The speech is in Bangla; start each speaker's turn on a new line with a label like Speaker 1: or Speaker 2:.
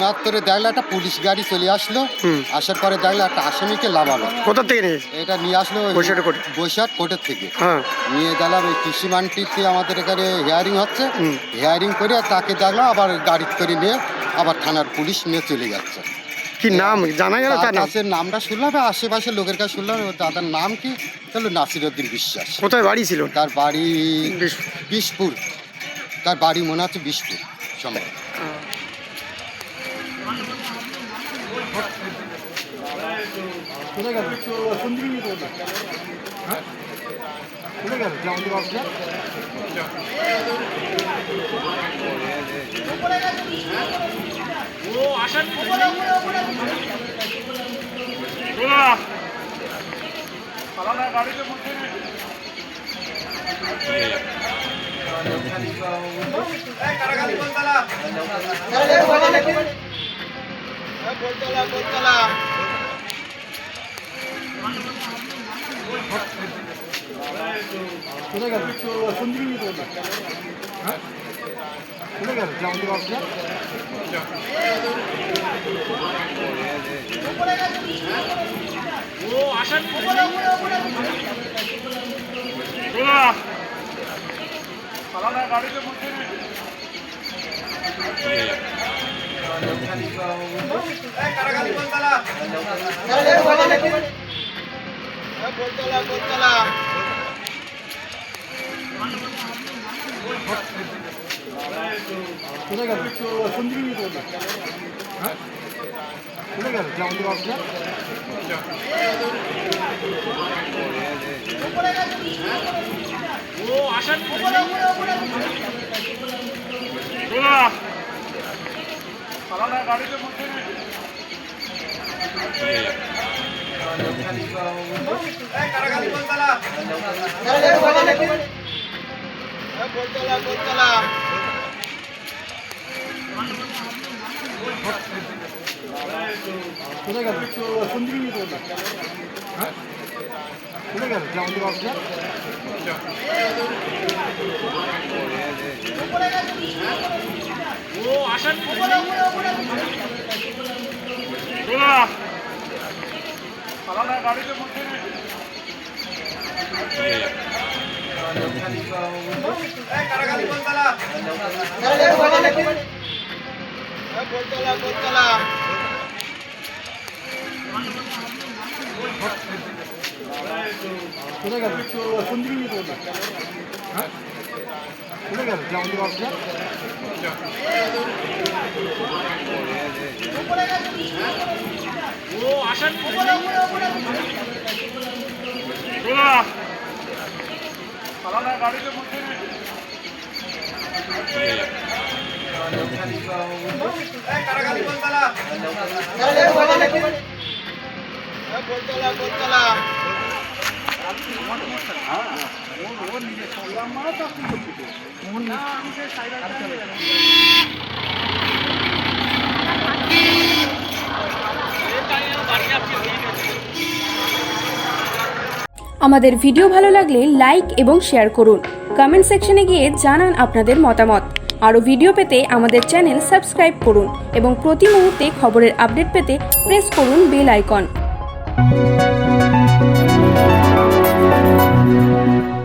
Speaker 1: মাত্রে দেখলো একটা পুলিশ গাড়ি চলে আসলো, আসার পরে দেখলো একটা আসামিকে লাভালো।
Speaker 2: কোথা থেকে নিয়ে
Speaker 1: এটা নিয়ে আসলো বৈশাখ কোর্টের থেকে। নিয়ে দেখলাম এই কৃষি মান্ডিতে আমাদের এখানে হিয়ারিং হচ্ছে, হিয়ারিং করে তাকে দেখলো আবার গাড়ি করে নিয়ে আবার থানার পুলিশ নিয়ে চলে যাচ্ছে।
Speaker 2: কি নাম জানা গেল? তার
Speaker 1: নামটা শুনলাম, আশেপাশের লোকের কাছে শুনলাম। দাদার নাম কি? তাহলে নাসিরউদ্দিন বিশ্বাস।
Speaker 2: কোথায় বাড়ি ছিল?
Speaker 1: তার বাড়ি বিশপুর। তার বাড়ি মনে হচ্ছে বিশপুর সম্ভব।
Speaker 3: আমাদের ভিডিও ভালো লাগলে লাইক এবং শেয়ার করুন। কমেন্ট সেকশনে গিয়ে জানান আপনাদের মতামত। আরও ভিডিও পেতে আমাদের চ্যানেল সাবস্ক্রাইব করুন এবং প্রতি মুহূর্তে খবরের আপডেট পেতে প্রেস করুন বেল আইকন।